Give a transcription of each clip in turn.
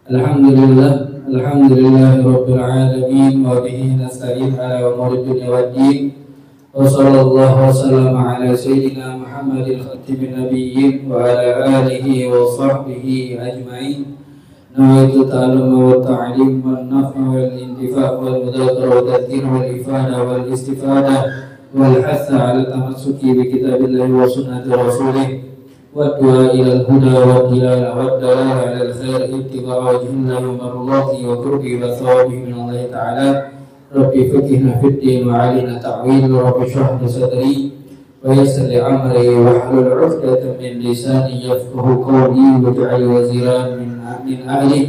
Alhamdulillahirabbil alamin wa bihi nasta'in ala umuri dunya waddin. Wa sallallahu wasallama ala sayyidina Muhammadil khatimin nabiyyin wa ala alihi wa sahbihi ajma'in. Nawaitu ta'alluma wa ta'lim wal naf'a wal intifa' wal mudhakara wa tadhkir wal ifada wal istifada wal hatha ala tamassuki bi kitabillahi wa sunnati rasulih والدعاء إلى الهدى والدلالة على الخير اتباع وجه الله ومرضاته وقربه وثوابه من الله تعالى. ربي فقهنا في الدين وعلينا تعويل. ربي اشرح لي صدري ويسر لي أمري واحلل عقدة من لساني يفقه قولي واجعل وزيرا من أهلي.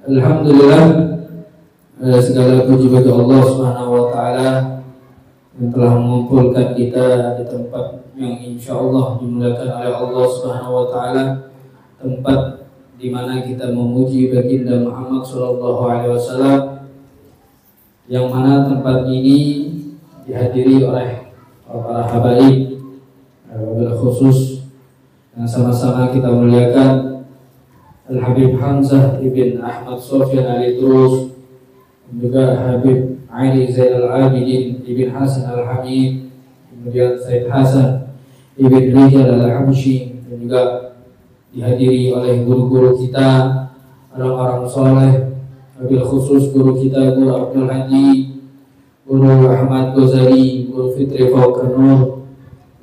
Alhamdulillah, segala puji bagi Allah Subhanahu wa taala yang telah mengumpulkan kita di tempat yang insya Allah dimuliakan oleh Allah Subhanahu wa taala, tempat di mana kita memuji baginda Muhammad sallallahu alaihi wasallam, yang mana tempat ini dihadiri oleh para habaib, wabil khusus yang sama-sama kita muliakan Al-Habib Hamzah ibn Ahmad Sofyan Al-Idrus, juga Habib Ali Zainal Abidin ibn Hasan Al-Hamid, kemudian Said Hasan ibn Rijal Al-Habsyi, dan juga dihadiri oleh guru-guru kita, orang-orang soleh, wabil khusus guru kita Guru Abdul Hadi, Guru Ahmad Ghazali, Guru Fitri Fauqan Nur,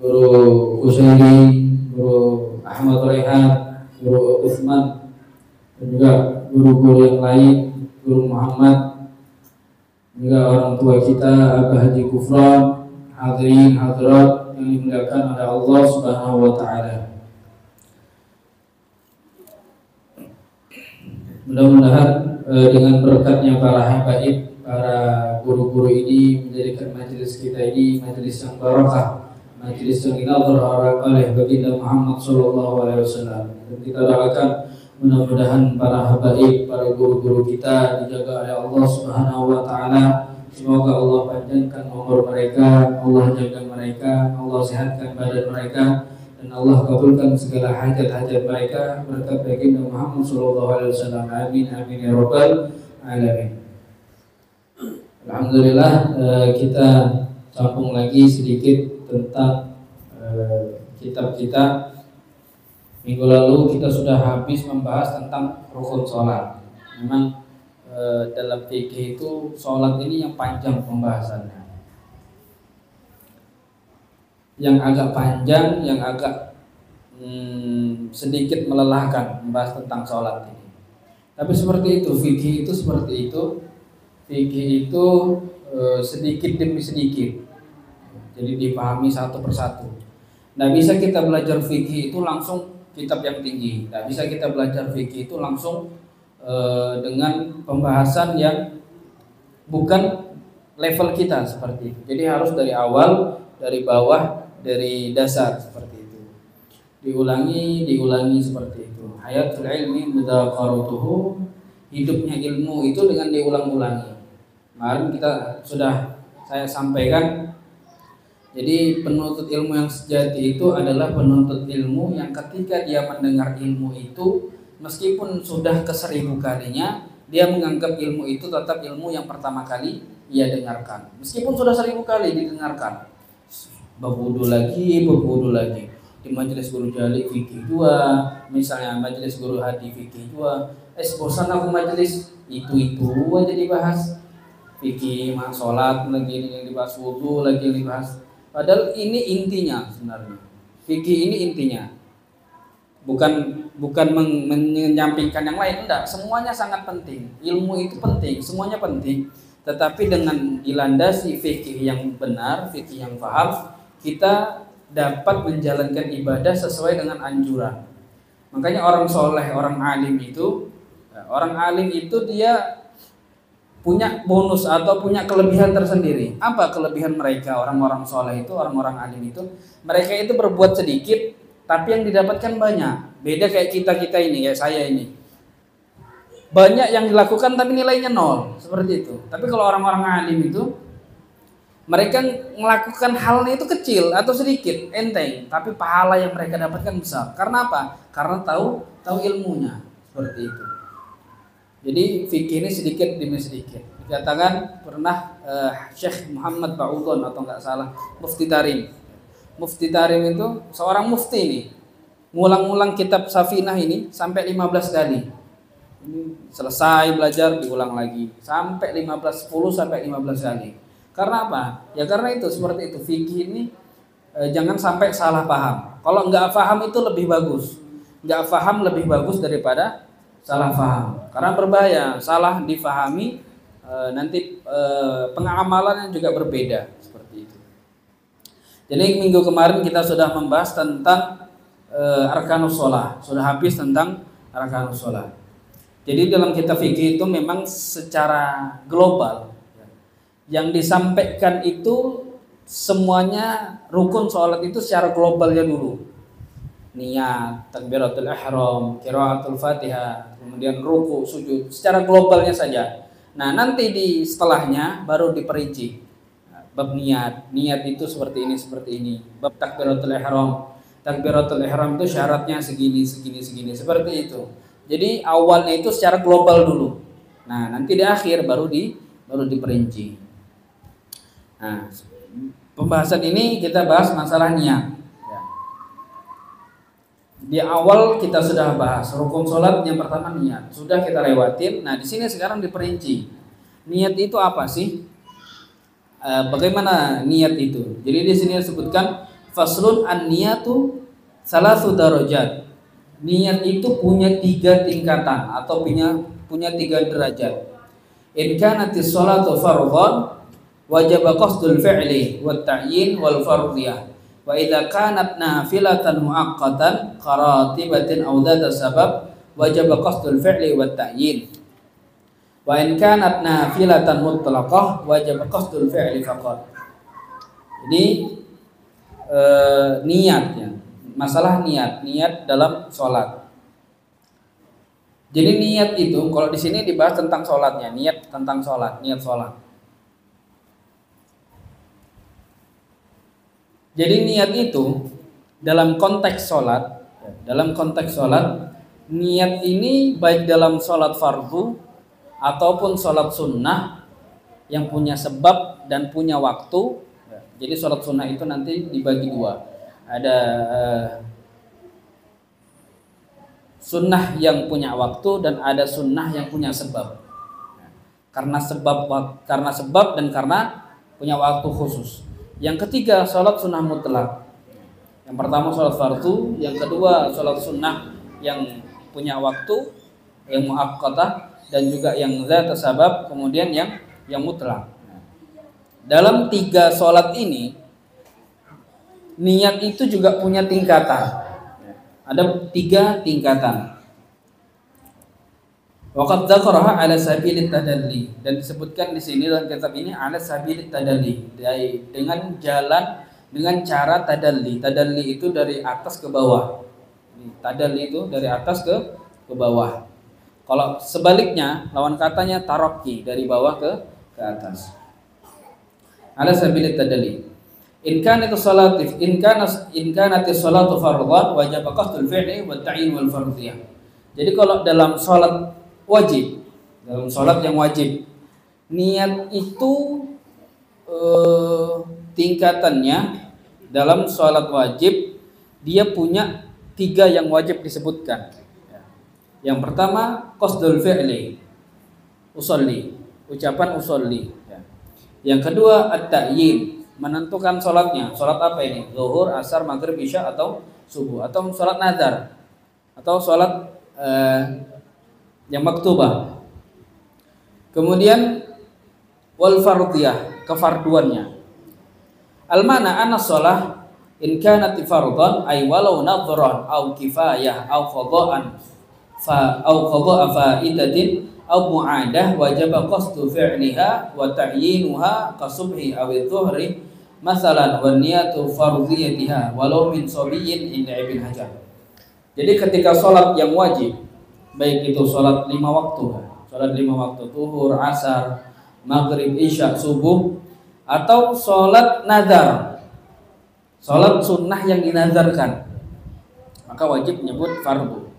Guru Usairi, Guru Ahmad Rehan, Guru Utsman, dan juga guru-guru yang lain, Guru Muhammad, juga orang tua kita Abah Haji Kufran, hadirin hadirat yang dimuliakan oleh Allah Subhanahu wa taala. Mudah-mudahan dengan berkatnya para habaib, para guru-guru ini menjadikan majelis kita ini majelis yang barakah, majelis yang dinadhar oleh baginda Muhammad sallallahu alaihi wasallam. Dan kita doakan mudah-mudahan para habaib, para guru-guru kita dijaga oleh Allah Subhanahu wa taala. Semoga Allah panjangkan umur mereka, Allah jaga mereka, Allah sehatkan badan mereka, dan Allah kabulkan segala hajat-hajat mereka berkat baginda Muhammad sallallahu alaihi wasallam. Amin amin ya rabbal alamin. Alhamdulillah, kita sambung lagi sedikit tentang kitab kita. Minggu lalu kita sudah habis membahas tentang rukun sholat. Memang dalam fikih itu sholat ini yang panjang pembahasannya, yang agak panjang, yang agak sedikit melelahkan membahas tentang sholat ini. Tapi seperti itu, fikih itu seperti itu. Fikih itu sedikit demi sedikit, jadi dipahami satu persatu. Nah, bisa kita belajar fikih itu langsung kitab yang tinggi. Tidak bisa kita belajar fikih itu langsung dengan pembahasan yang bukan level kita seperti itu. Jadi harus dari awal, dari bawah, dari dasar seperti itu. Diulangi seperti itu. Hayatul ilmi mudaqaratuhu, hidupnya ilmu itu dengan diulang-ulangi. Kemarin saya sampaikan. Jadi penuntut ilmu yang sejati itu adalah penuntut ilmu yang ketika dia mendengar ilmu itu, meskipun sudah ke-1000 kalinya, dia menganggap ilmu itu tetap ilmu yang pertama kali ia dengarkan. Meskipun sudah 1000 kali didengarkan, berwudu lagi, di majelis guru Jali fikih 2, misalnya majelis guru Hadi fikih 2. Bosan aku majelis itu aja dibahas. Fikih, sholat lagi yang dibahas, wudu lagi yang dibahas. Padahal ini intinya sebenarnya. Fikih ini intinya. Bukan menyampingkan yang lain, enggak. Semuanya sangat penting. Ilmu itu penting, semuanya penting. Tetapi dengan dilandasi fikih yang benar, fikih yang paham, kita dapat menjalankan ibadah sesuai dengan anjuran. Makanya orang soleh, orang alim itu dia punya bonus atau punya kelebihan tersendiri. Apa kelebihan mereka, orang-orang soleh itu, orang-orang alim itu? Mereka itu berbuat sedikit, tapi yang didapatkan banyak. Beda kayak kita ini, kayak saya ini. Banyak yang dilakukan tapi nilainya 0, seperti itu. Tapi kalau orang-orang alim itu, mereka melakukan halnya itu kecil atau sedikit, enteng, tapi pahala yang mereka dapatkan besar. Karena apa? Karena tahu ilmunya. seperti itu. Jadi fikih ini sedikit demi sedikit. Dikatakan pernah Syekh Muhammad Ba'udhon atau enggak salah Mufti Tarim. Mufti Tarim itu seorang mufti ini, ngulang-ngulang kitab Safinah ini sampai 15 kali. Ini selesai belajar diulang lagi sampai 15 10 sampai 15 kali. Karena apa? Ya karena itu seperti itu, fikih ini jangan sampai salah paham. Kalau enggak paham itu lebih bagus. Enggak paham lebih bagus daripada salah paham. Karena berbahaya, salah difahami nanti pengamalannya juga berbeda seperti itu. Jadi minggu kemarin kita sudah membahas tentang arkanus shalah, sudah habis tentang arkanus shalah. Jadi dalam kitab fikih itu memang secara global yang disampaikan itu semuanya rukun sholat itu secara globalnya dulu. Niat, takbiratul ihram, qiraatul Fatihah, kemudian ruku, sujud, secara globalnya saja. Nah, nanti di setelahnya baru diperinci. Bab niat itu seperti ini. Bab takbiratul ihram. Takbiratul ihram itu syaratnya segini seperti itu. Jadi awalnya itu secara global dulu. Nah, nanti di akhir baru diperinci. Nah, pembahasan ini kita bahas masalah niat. Ya. Di awal kita sudah bahas rukun sholat yang pertama niat, sudah kita lewatin. Nah, di sini sekarang diperinci. Niat itu apa sih? Bagaimana niat itu? Jadi di sini disebutkan faslun an-niyatu salasu darajat. Niat itu punya 3 tingkatan atau punya 3 derajat. In kanatis sholatu fardhan wajib qasdul fi'li wat ta'yin wal fardhiyah. Wa idza kanat nafilatan muaqqatan qaratibatin aw dzata sabab wajib qasdul fi'li wat ta'yin. Wa in kanat nafilatan mutlaqah wajib qasdul fi'li faqat. Ini niatnya. Masalah niat dalam sholat. Jadi niat itu kalau di sini dibahas tentang sholatnya, niat sholat. Jadi niat itu dalam konteks sholat, niat ini baik dalam sholat fardu ataupun sholat sunnah yang punya sebab dan punya waktu. Jadi sholat sunnah itu nanti dibagi 2. Ada sunnah yang punya waktu dan ada sunnah yang punya sebab. Karena sebab dan karena punya waktu khusus. Yang ketiga sholat sunnah mutlak. Yang pertama sholat fardu, yang kedua sholat sunnah yang punya waktu, yang muaqqatah, dan juga yang dzat sabab, kemudian yang mutlak. Dalam 3 sholat ini niat itu juga punya tingkatan. Ada 3 tingkatan. Waqad dzakaraha ala sabilit tadalli, dan disebutkan di sini dalam kitab ini ala sabilit tadalli, dengan cara tadalli. Tadalli itu dari atas ke bawah. Tadalli itu dari atas ke bawah. Kalau sebaliknya lawan katanya tarakki, dari bawah ke atas. Ala sabilit tadalli. In kanat salatu fardhan wajib qasdul fi'li wat ta'yin wal fardhiyah. Jadi kalau dalam salat wajib, dalam salat yang wajib, niat itu tingkatannya dalam salat wajib dia punya 3 yang wajib disebutkan. Yang pertama qasdul fi'li, usolli, ucapan usolli. Yang kedua at-ta'yin, menentukan sholatnya. Sholat apa ini? Zuhur, asar, maghrib, isya atau subuh, atau sholat nazar, atau sholat yang maktubah. Kemudian wal fardhiyah, kefarduannya. Al-mana anna sholah in kanat fardhan ay walau nadhran aw kifayah aw qada'an aw qada'a fa'idatin aw mu'adah wajib qasdu fi'liha wa ta'yinuha kasubhi aw adh-dhuhri masalan wa niyatu fardhiyatiha walau min sabiyyin inda Ibn Hajar. Jadi ketika sholat yang wajib, baik itu sholat 5 waktu, zuhur, asar, maghrib, isya, subuh, atau sholat nazar, sholat sunnah yang dinazarkan, maka wajib menyebut fardu.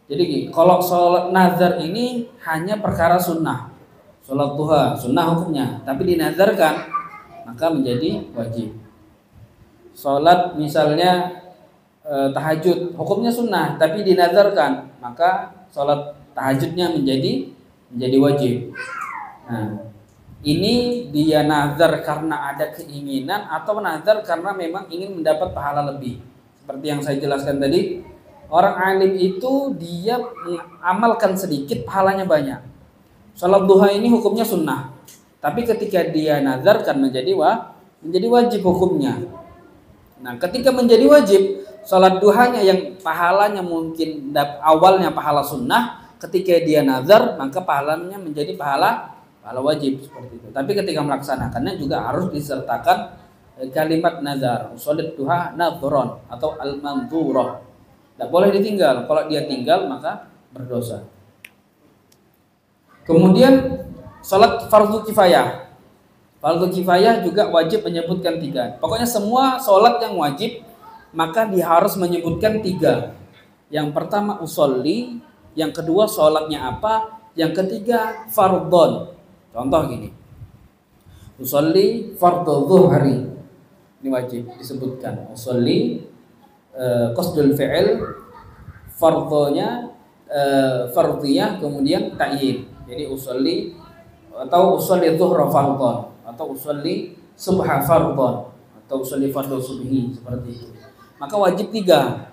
Jadi gini, kalau sholat nazar ini hanya perkara sunnah. Sholat duha sunnah hukumnya, tapi dinazarkan maka menjadi wajib. Sholat misalnya tahajud hukumnya sunnah, tapi dinazarkan maka sholat tahajudnya menjadi wajib. Nah, ini dia nazar karena ada keinginan atau nazar karena memang ingin mendapat pahala lebih. Seperti yang saya jelaskan tadi, orang alim itu dia mengamalkan sedikit, pahalanya banyak. Salat duha ini hukumnya sunnah, tapi ketika dia nazarkan menjadi wajib hukumnya. Nah, ketika menjadi wajib, salat duhanya yang pahalanya mungkin awalnya pahala sunnah, ketika dia nazar maka pahalanya menjadi pahala wajib seperti itu. Tapi ketika melaksanakannya juga harus disertakan kalimat nazar, salat duha nadhron atau al-mandhurah. Tidak boleh ditinggal. Kalau dia tinggal maka berdosa. Kemudian salat fardu kifayah. Fardu kifayah juga wajib menyebutkan 3. Pokoknya semua salat yang wajib maka dia harus menyebutkan 3. Yang pertama usolli, yang kedua salatnya apa, yang ketiga fardhon. Contoh gini. Usolli fardhu dhuhri. Ini wajib disebutkan. Usolli qasdul fi'il, fardhonya fardhiyah, kemudian ta'yin. Jadi usolli atau usolli dhuhra fardhon atau usolli subha fardhon atau usolli fardhu subhi, seperti itu. Maka wajib 3.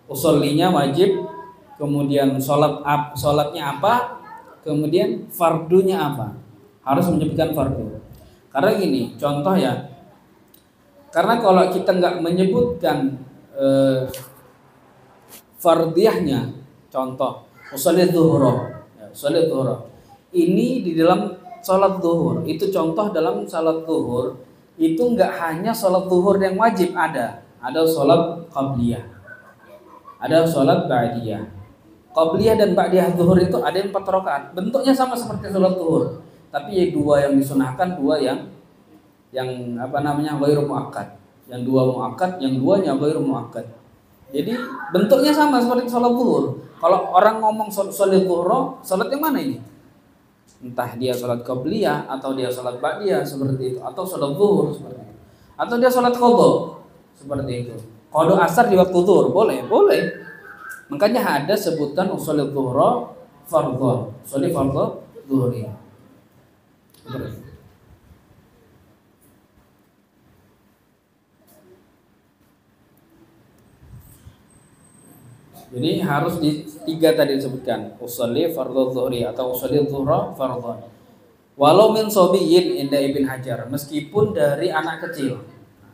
Usollinya wajib, kemudian sholatnya apa, kemudian fardunya apa. Harus menyebutkan fardu. Karena gini, contoh ya. Karena kalau kita nggak menyebutkan fardiyahnya, contoh usolli dhuhra, usolli dhuhra. Ini di dalam sholat zuhur. Itu contoh dalam sholat zuhur. Itu nggak hanya sholat zuhur yang wajib, ada sholat qabliyah, ada sholat ba'diyah. Qabliyah dan ba'diyah zuhur itu ada yang 4 rakaat. Bentuknya sama seperti sholat zuhur, tapi 2 yang disunahkan, 2 yang ghairu muakkad. Yang 2 muakkad, yang 2-nya ghairu muakkad. Jadi bentuknya sama seperti sholat zuhur. Kalau orang ngomong sholat zuhur, sholat yang mana ini? Entah dia sholat qabliyah atau dia sholat ba'diyah seperti itu, atau sholat zuhur seperti itu, atau dia sholat qadha seperti itu. Qadha asar di waktu zuhur boleh. Makanya ada sebutan usolli zuhra fardhon, usolli fardhu zuhri. Jadi harus di 3 tadi disebutkan, usolli fardhu zuhri atau usolli zuhra fardhon. Walau min sobiyin inda Ibn Hajar, meskipun dari anak kecil.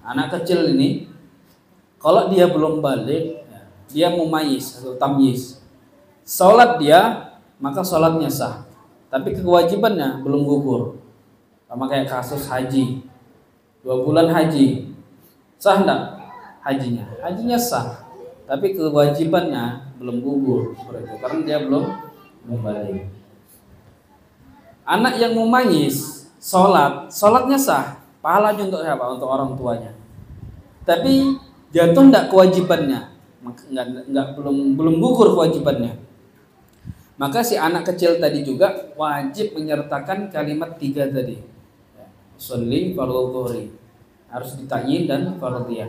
Anak kecil ini kalau dia belum balik, dia mumayyiz atau tamyiz, salat dia, maka salatnya sah. Tapi kewajibannya belum gugur. Sama kayak kasus haji. 2 bulan haji. Sah enggak hajinya? Hajinya sah. Tapi kewajibannya belum gugur seperti itu, karena dia belum balik. Anak yang mumayyiz salatnya sah, pahalanya untuk siapa? Untuk orang tuanya. Tapi jatuh enggak kewajibannya? Belum gugur kewajibannya. Maka si anak kecil tadi juga wajib menyertakan kalimat 3 tadi. Sholli fardhu dhuhri, harus ditakyin dan fardhiyah.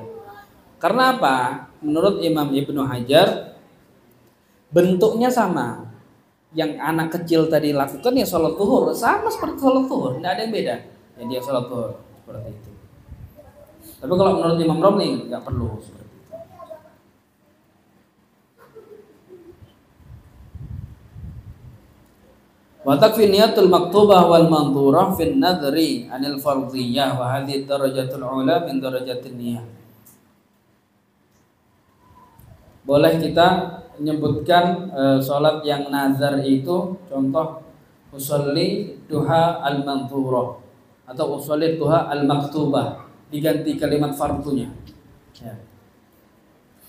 Karena apa? Menurut Imam Ibnu Hajar bentuknya sama. Yang anak kecil tadi lakukan ya sholat zuhur, sama seperti sholat zuhur, tidak ada yang beda. Ya dia sholat zuhur seperti itu. Tapi kalau menurut Imam Romli nggak perlu seperti itu. Wa takfi niyatul maktubah wal mandhurah fi an-nadhri 'anil fardhiyyah wa hadhihi darajatul 'ula min darajatin niyyah. Boleh kita menyebutkan sholat yang nazar itu, contoh usolli duha al-mandhurah atau usolli duha al-maktubah, diganti kalimat fardunya. Ya.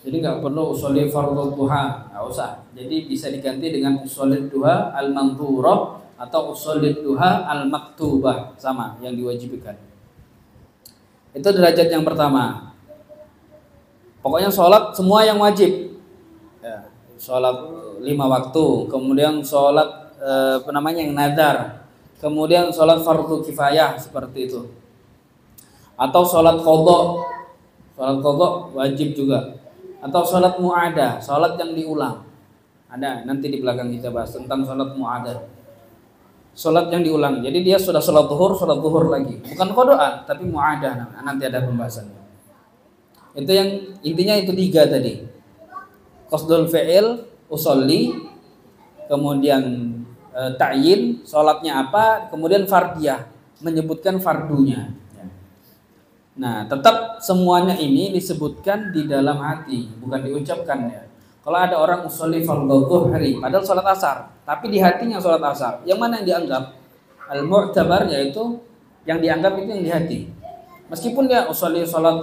Jadi nggak perlu usolli fardhu duha, nggak usah. Jadi bisa diganti dengan usolli duha al-mandhurah atau usolli duha al-maktubah, sama yang diwajibkan. Itu derajat yang pertama. Pokoknya sholat semua yang wajib. Ya, sholat 5 waktu, kemudian sholat yang nazar, kemudian sholat fardu kifayah seperti itu, atau sholat qadha wajib juga, atau sholat mu'adah, sholat yang diulang. Ada nanti di belakang kita bahas tentang sholat mu'adah, sholat yang diulang. Jadi dia sudah sholat zuhur lagi, bukan qadhaan tapi mu'adah, nanti ada pembahasannya. Itu yang intinya itu 3 tadi. Qasdul fi'il, usolli, kemudian ta'yin, sholatnya apa, kemudian fardiyah, menyebutkan fardunya. Nah, tetap semuanya ini disebutkan di dalam hati, bukan diucapkan ya. Kalau ada orang usolli fardhu dhuhri, padahal sholat asar, tapi di hatinya sholat asar, yang mana yang dianggap? Al-mu'tabar, yaitu yang dianggap itu yang di hati. Meskipun dia usolli sholat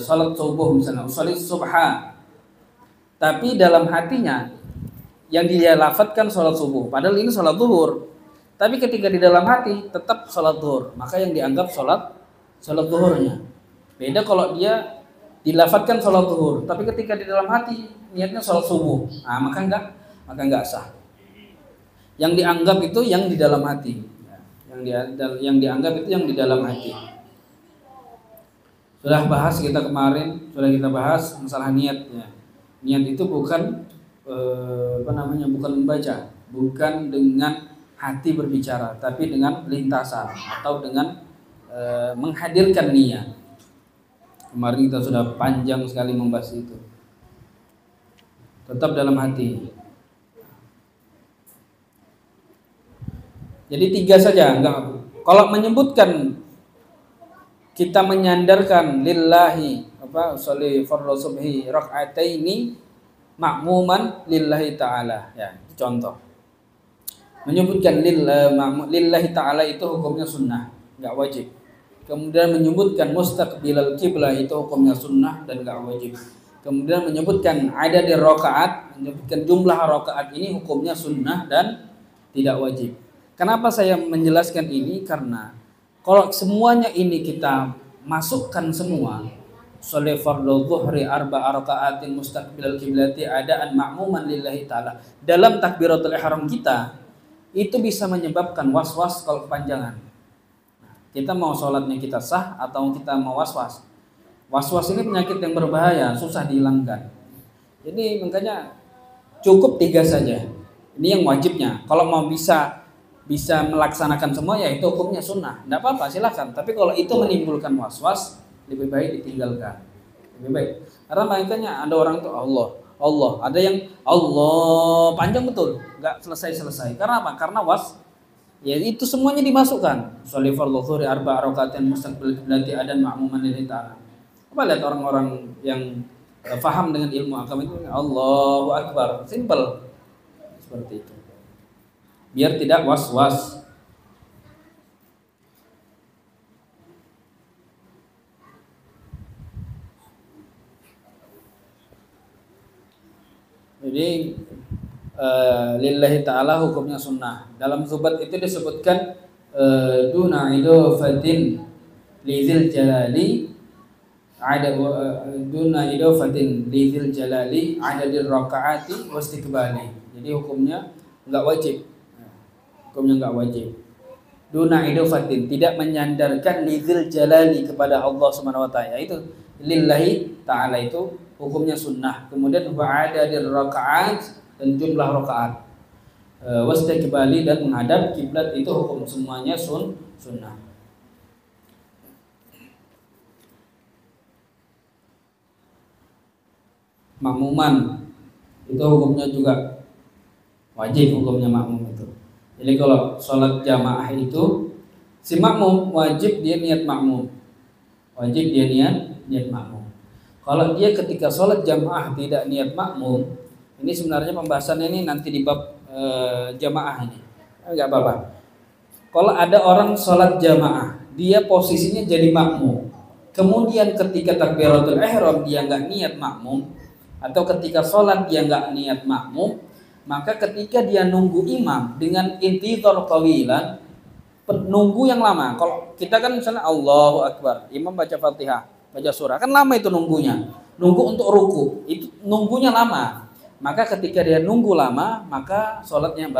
sholat subuh misalnya, usolli subha, tapi dalam hatinya yang dia lafadzkan sholat subuh, padahal ini sholat zuhur. Tapi ketika di dalam hati tetap sholat zuhur, maka yang dianggap sholat zuhurnya. Beda kalau dia dilafadzkan sholat zuhur, tapi ketika di dalam hati niatnya sholat subuh, nah, maka enggak sah. Yang dianggap itu yang di dalam hati, yang dianggap itu yang di dalam hati. Sudah kita bahas masalah niat ya. Niat itu bukan bukan membaca, bukan dengan hati berbicara, tapi dengan lintasan atau dengan menghadirkan niat. Kemarin kita sudah panjang sekali membahas itu. Tetap dalam hati. Jadi 3 saja, enggak. Kalau menyebutkan kita menyandarkan lillahi sholli fardhu subhi rak'ataini ma'muman lillahi ta'ala ya, itu contoh. Menyebutkan lillahi ta'ala itu hukumnya sunnah, enggak wajib. Kemudian menyebutkan mustaqbilal qiblah itu hukumnya sunnah dan enggak wajib. Kemudian menyebutkan adad rakaat, menyebutkan jumlah rakaat ini hukumnya sunnah dan tidak wajib. Kenapa saya menjelaskan ini? Karena kalau semuanya ini kita masukkan semua, sholli fardhu dhuhri 4 raka'atin mustaqbilal qiblati adaan ma'muman lillahi ta'ala, dalam takbiratul ihram kita, itu bisa menyebabkan was-was kalau kepanjangan. Kita mau sholatnya kita sah atau kita mau was-was. Was-was ini penyakit yang berbahaya, susah dihilangkan. Jadi makanya cukup 3 saja. Ini yang wajibnya. Kalau mau bisa melaksanakan semua ya itu hukumnya sunnah. Tidak apa-apa, silakan. Tapi kalau itu menimbulkan was-was, lebih baik ditinggalkan. Lebih baik. Karena makanya ada orang tuh Allah, ada yang Allah panjang betul, nggak selesai. Karena apa? Karena ya itu semuanya dimasukkan. Sholli fardhu dhuhri 4 raka'atin mustaqbil qiblati adan ma'muman lillahi ta'ala. Apa lihat orang-orang yang paham dengan ilmu agama itu Allahu Akbar, simple seperti itu. Biar tidak was-was. Jadi lillahi ta'ala hukumnya sunnah. Dalam subat itu disebutkan duna idofatin lizil jalali ada duna idofatin lizil jalali ada di rakaati wastiqbali. Jadi hukumnya enggak wajib. Hukumnya enggak wajib. Duna idofatin, tidak menyandarkan lizil jalali kepada Allah Subhanahu wa taala. Itu lillahi ta'ala itu hukumnya sunnah. Kemudian ba'ada di rakaat dan jumlah rakaat, wastiqbali dan menghadap kiblat itu hukum semuanya sunnah. Makmuman itu hukumnya juga wajib, hukumnya makmum itu. Jadi kalau sholat jamaah itu si makmum wajib dia niat makmum, niat makmum. Kalau dia ketika sholat jamaah tidak niat makmum, ini sebenarnya pembahasannya ini nanti di bab jamaah ini. Enggak apa-apa. Kalau ada orang sholat jamaah, dia posisinya jadi makmum. Kemudian ketika takbiratul ihram dia enggak niat makmum, atau ketika sholat dia enggak niat makmum, maka ketika dia nunggu imam dengan intidhar tawilan, nunggu yang lama. Kalau kita kan misalnya Allahu Akbar, imam baca Fatihah, baca surah. Kan lama itu nunggunya. Nunggu untuk ruku, itu nunggunya lama. Maka ketika dia nunggu lama, maka sholatnya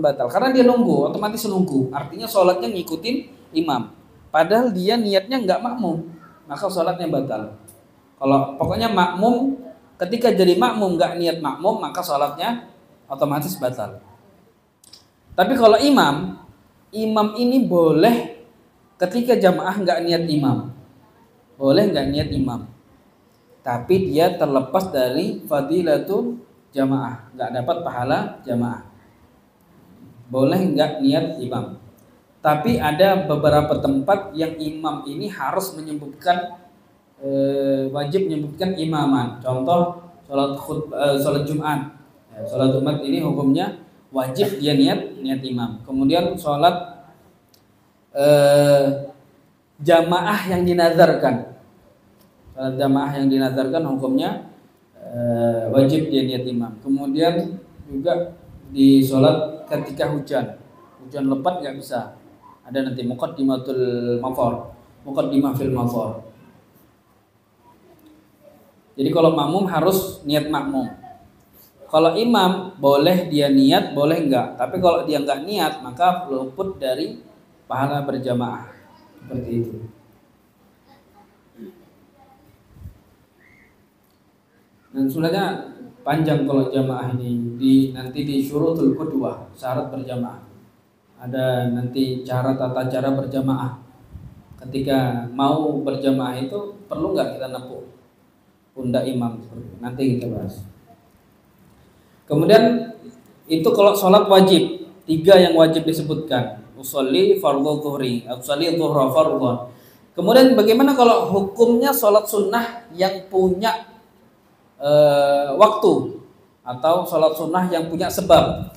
batal. Karena dia nunggu, otomatis nunggu. Artinya sholatnya ngikutin imam. Padahal dia niatnya nggak makmum, maka sholatnya batal. Kalau pokoknya makmum, ketika jadi makmum nggak niat makmum, maka sholatnya otomatis batal. Tapi kalau imam ini boleh ketika jamaah nggak niat imam, boleh nggak niat imam. Tapi dia terlepas dari fadilatul jamaah, nggak dapat pahala jamaah. Boleh nggak niat imam. Tapi ada beberapa tempat yang imam ini harus menyebutkan wajib menyebutkan imaman. Contoh sholat Jumat. Sholat Jumat ini hukumnya wajib dia niat imam. Kemudian sholat jamaah yang dinazarkan. Sholat jamaah yang dinazarkan hukumnya wajib dia niat imam. Kemudian juga di sholat ketika hujan lebat nggak bisa. Ada nanti muqaddimatul mafar, muqaddimah fil mafar. Jadi kalau makmum harus niat makmum. Kalau imam boleh dia niat, boleh enggak. Tapi kalau dia enggak niat, maka luput dari pahala berjamaah. Seperti itu. Dan sebenarnya panjang kalau jamaah ini nanti di syurutul qudwah, syarat berjamaah. Ada nanti tata cara berjamaah. Ketika mau berjamaah itu perlu nggak kita nepuk pundak imam? Nanti kita bahas. Kemudian itu kalau sholat wajib, 3 yang wajib disebutkan. Usolli fardhu dhuhri, usolli dhuhra fardhon. Kemudian bagaimana kalau hukumnya sholat sunnah yang punya waktu, atau sholat sunnah yang punya sebab?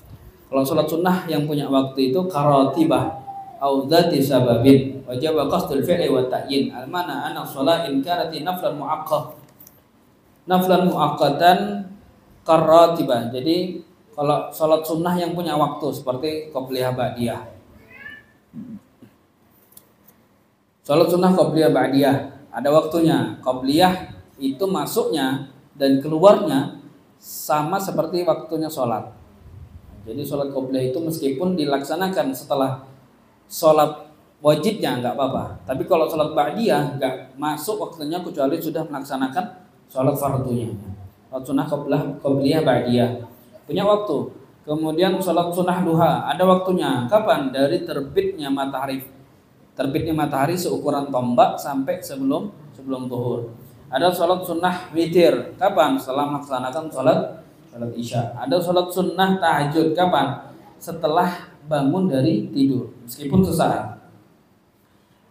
Kalau sholat sunnah yang punya waktu itu karatibah au dzati sababin wajib qasdul fi'li wa ta'yin al-mana ana shalah in kanat naflan muaqqatan karatibah. Jadi kalau sholat sunnah yang punya waktu seperti qobliyah ba'diyah. Sholat sunnah qobliyah ba'diyah ada waktunya. Qobliyah itu masuknya dan keluarnya sama seperti waktunya sholat. Jadi sholat qobliyah itu meskipun dilaksanakan setelah sholat wajibnya nggak apa-apa. Tapi kalau sholat ba'diyah nggak masuk waktunya kecuali sudah melaksanakan sholat fardunya. Sholat sunnah qobliyah ba'diyah punya waktu. Kemudian sholat sunnah duha ada waktunya. Kapan? Dari terbitnya matahari. Terbitnya matahari seukuran tombak sampai sebelum zuhur. Ada sholat sunnah witir. Kapan? Setelah melaksanakan sholat isya. Ada sholat sunnah tahajud. Kapan? Setelah bangun dari tidur, meskipun sesaat.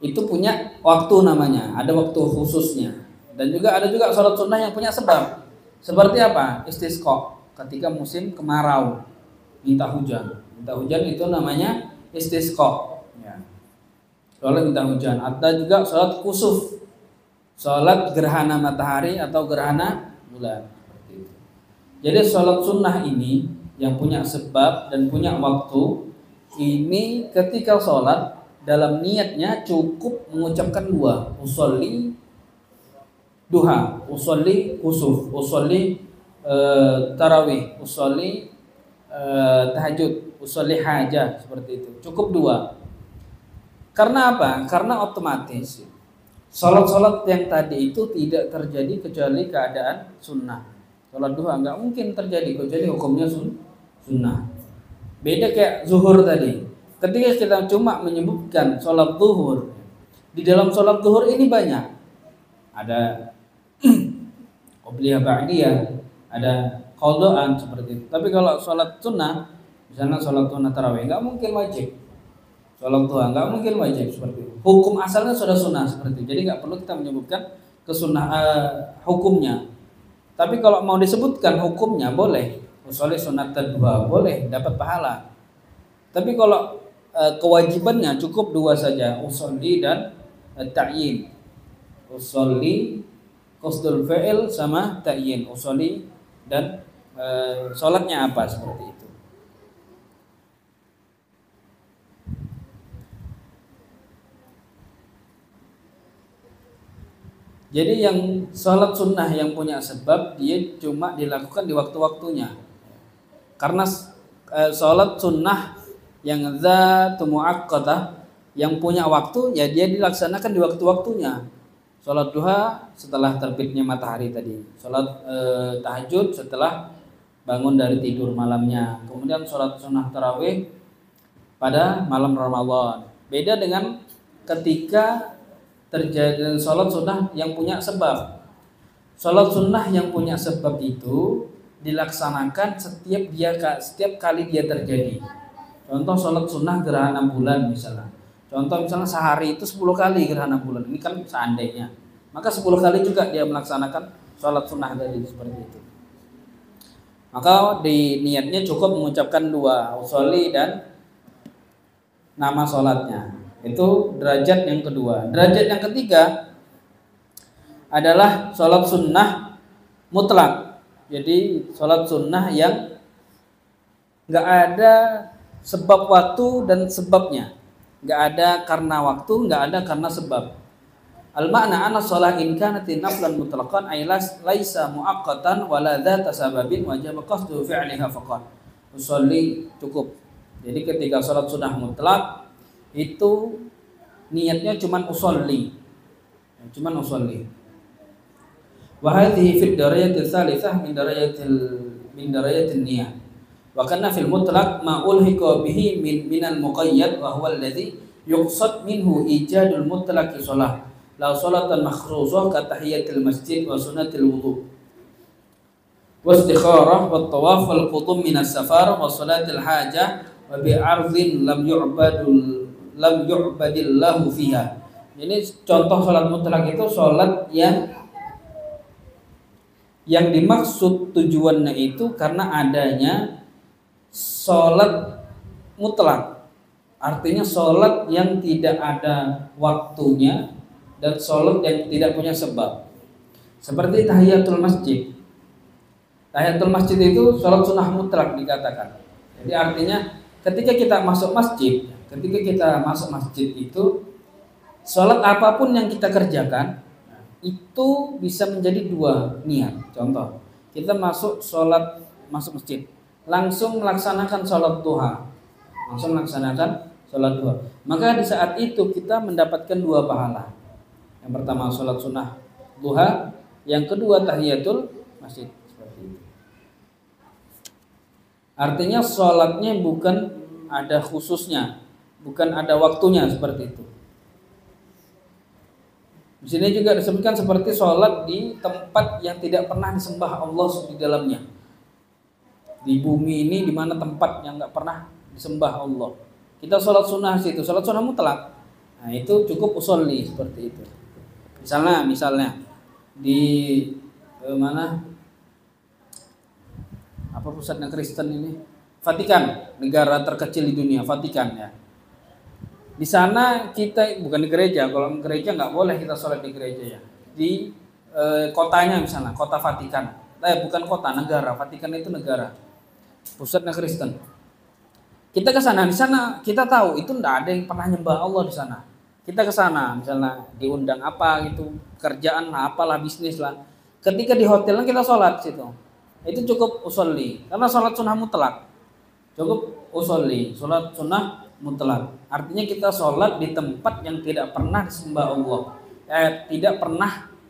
Itu punya waktu namanya, ada waktu khususnya. Dan juga ada sholat sunnah yang punya sebab. Seperti apa? Istisqa, ketika musim kemarau, minta hujan. Minta hujan itu namanya istisqa. Ya. Sholat minta hujan. Ada juga sholat kusuf, sholat gerhana matahari atau gerhana bulan. Jadi sholat sunnah ini yang punya sebab dan punya waktu, ini ketika sholat dalam niatnya cukup mengucapkan 2, usolli duha, usolli kusuf, usolli tarawih, usolli tahajud, usolli hajah, seperti itu. Cukup 2. Karena apa? Karena otomatis sholat-sholat yang tadi itu tidak terjadi kecuali keadaan sunnah. Sholat duha nggak mungkin terjadi kecuali hukumnya sunnah. Beda kayak zuhur tadi. Ketika kita cuma menyebutkan sholat zuhur, di dalam sholat zuhur ini banyak. Ada qobliyah ba'diyah, ada qadhaan seperti itu. Tapi kalau sholat sunnah, misalnya sholat sunnah tarawih, nggak mungkin wajib. Sholat duha nggak mungkin wajib seperti itu. Hukum asalnya sudah sunnah seperti itu. Jadi nggak perlu kita menyebutkan hukumnya. Tapi kalau mau disebutkan hukumnya boleh. Usolli sunat duha boleh, dapat pahala. Tapi kalau kewajibannya cukup 2 saja, usolli dan ta'yin. Usolli qasdul fi'il sama ta'yin. Usolli dan sholatnya apa, seperti itu. Jadi yang sholat sunnah yang punya sebab dia cuma dilakukan di waktu-waktunya. Karena sholat sunnah yang dzatu muaqqadah yang punya waktu ya dia dilaksanakan di waktu-waktunya. Sholat duha setelah terbitnya matahari tadi. Sholat tahajud setelah bangun dari tidur malamnya. Kemudian sholat sunnah tarawih pada malam Ramadan. Beda dengan ketika terjadi sholat sunnah yang punya sebab. Sholat sunnah yang punya sebab itu dilaksanakan setiap kali dia terjadi. Contoh sholat sunnah gerhana bulan misalnya. Contoh misalnya sehari itu 10 kali gerhana bulan. Ini kan seandainya. Maka 10 kali juga dia melaksanakan sholat sunnah tadi seperti itu. Maka di niatnya cukup mengucapkan 2, usolli dan nama sholatnya. Itu derajat yang kedua. Derajat yang ketiga adalah sholat sunnah mutlak. Jadi sholat sunnah yang nggak ada sebab waktu dan sebabnya. Nggak ada karena waktu, nggak ada karena sebab. Al-makna anna sholat in kanati naflan mutlaqan ay laisa muaqqatan wala dzata sababin wajib qasdu fi'liha faqat. Usolli cukup. Jadi ketika sholat sunnah mutlak itu niatnya cuman usolli. Cuman usolli. Wa hadhihi fi darajatil tsalitsah min darajatin niyah. Wa kana fil mutlaq ma ulhiqa bihi minal muqayyad wa huwa alladhi yuqsad minhu ijadul mutlaqi shalah la salatan makhrusah ka tahiyatil masjid wa sunnatil wudu wa istikharah wa tawaf wal qudum minas safar wa salatil hajah wa bi ardhin lam yu'badillahu fiha. Ini contoh salat mutlak itu salat yang dimaksud tujuannya itu karena adanya sholat mutlak, artinya sholat yang tidak ada waktunya dan sholat yang tidak punya sebab. Seperti tahiyatul masjid. Tahiyatul masjid itu sholat sunnah mutlak dikatakan. Jadi artinya ketika kita masuk masjid itu sholat apapun yang kita kerjakan itu bisa menjadi 2 niat. Contoh, kita masuk masjid, langsung melaksanakan sholat duha, maka di saat itu kita mendapatkan 2 pahala. Yang pertama sholat sunnah duha, yang kedua tahiyatul masjid. Seperti itu. Artinya sholatnya bukan ada khususnya, bukan ada waktunya seperti itu. Di sini juga disebutkan seperti sholat di tempat yang tidak pernah disembah Allah di dalamnya. Di bumi ini di mana tempat yang nggak pernah disembah Allah, kita sholat sunnah situ, sholat sunnah mutlak. Nah itu cukup usolli seperti itu. Misalnya di mana? Apa pusatnya Kristen ini? Vatikan, negara terkecil di dunia, Vatikan ya. Di sana kita bukan di gereja, kalau gereja nggak boleh kita sholat di gereja ya. Di kotanya misalnya, kota Vatikan. Bukan kota, negara. Vatikan itu negara. Pusatnya Kristen. Kita ke sana, di sana kita tahu itu enggak ada yang pernah nyembah Allah di sana. Kita ke sana, misalnya diundang apa gitu, kerjaan lah, apalah, bisnis lah. Ketika di hotelnya kita sholat situ, itu cukup usolli, karena sholat sunnah mutlak. Cukup usolli, sholat sunnah mutlak. Artinya kita sholat di tempat yang tidak pernah disembah Allah.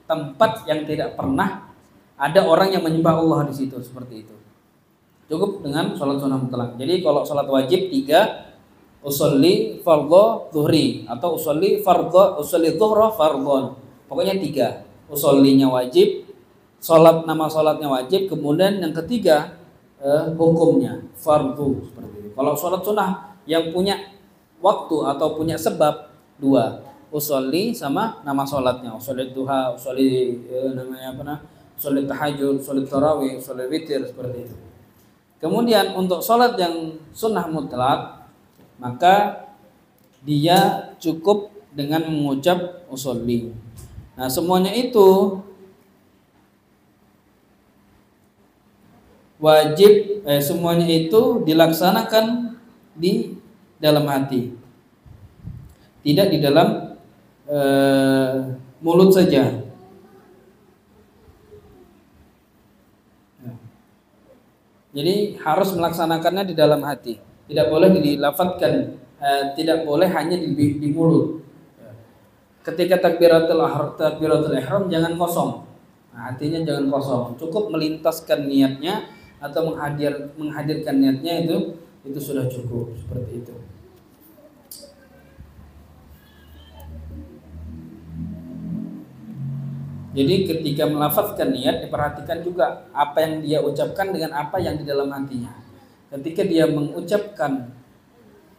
Tempat yang tidak pernah ada orang yang menyembah Allah di situ, seperti itu. Cukup dengan sholat sunnah mutlak. Jadi kalau sholat wajib 3, usolli fardhu zuhri atau usolli dhuhra fardhon. Pokoknya 3. Usollinya wajib, nama sholatnya wajib, kemudian yang ketiga hukumnya fardhu seperti itu. Kalau sholat sunnah yang punya waktu atau punya sebab 2, usolli sama nama sholatnya, usolli duha, usolli usolli tahajud, usolli tarawih, usolli witir, seperti itu. Kemudian untuk sholat yang sunnah mutlak, maka dia cukup dengan mengucap usolli. Nah semuanya itu wajib, semuanya itu dilaksanakan di dalam hati, tidak di dalam mulut saja. Jadi harus melaksanakannya di dalam hati. Tidak boleh dilafadzkan, tidak boleh hanya di mulut. Ketika takbiratul ihram jangan kosong. Nah, artinya jangan kosong. Cukup melintaskan niatnya atau menghadirkan niatnya itu sudah cukup, seperti itu. Jadi ketika melafazkan niat diperhatikan juga apa yang dia ucapkan dengan apa yang di dalam hatinya. Ketika dia mengucapkan,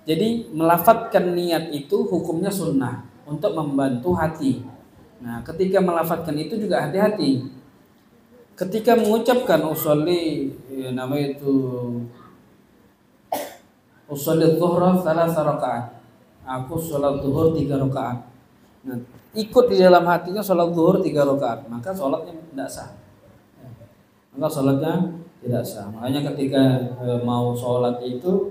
jadi melafazkan niat itu hukumnya sunnah untuk membantu hati. Nah, ketika melafazkan itu juga hati-hati. Ketika mengucapkan usolli, namanya itu usolli dhuhra 3 rakaat. Aku sholat zuhur 3 rakaat. Nah, ikut di dalam hatinya sholat zuhur 3 rakaat, maka sholatnya tidak sah. Maka sholatnya tidak sah. Makanya ketika mau sholat itu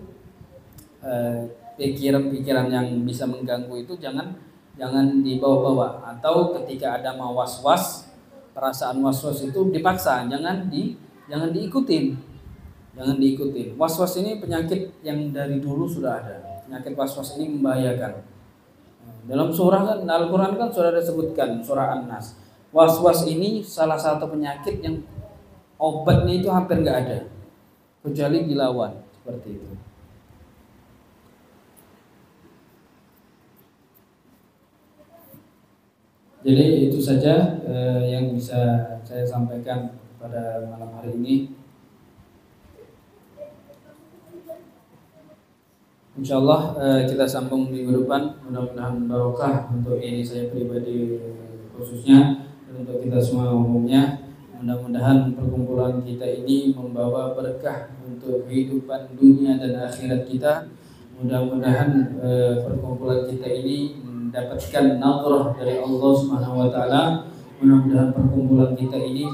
pikiran-pikiran yang bisa mengganggu itu jangan dibawa-bawa. Atau ketika ada mau was-was, perasaan was-was itu dipaksa, jangan diikutin. Jangan diikutin. Was-was ini penyakit yang dari dulu sudah ada. Penyakit was-was ini membahayakan. Dalam surah kan Al-Quran kan sudah disebutkan surah An-Nas. Was-was ini salah satu penyakit yang obatnya itu hampir nggak ada, kecuali dilawan, seperti itu. Jadi itu saja yang bisa saya sampaikan pada malam hari ini. Insyaallah kita sambung minggu depan. Mudah-mudahan barokah untuk ini saya pribadi khususnya dan untuk kita semua umumnya. Mudah-mudahan perkumpulan kita ini membawa berkah untuk kehidupan dunia dan akhirat kita. Mudah-mudahan perkumpulan kita ini mendapatkan nazarah dari Allah Subhanahu wa taala. Mudah-mudahan perkumpulan kita ini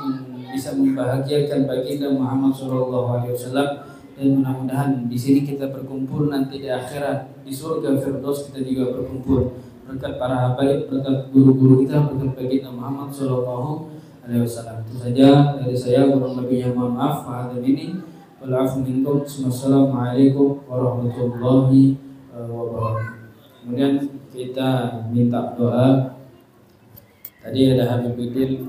bisa membahagiakan baginda Muhammad sallallahu alaihi wasallam. Dan mudah-mudahan di sini kita berkumpul, nanti di akhirat di surga Firdaus kita juga berkumpul berkat para habaib, berkat guru-guru kita, berkat baginda Muhammad sallallahu alaihi wasallam. Itu saja dari saya, kurang lebihnya mohon maaf. Hadza ini wal afu minkum. Wassalamualaikum warahmatullahi wabarakatuh. Kemudian kita minta doa. Tadi ada Habib Bidil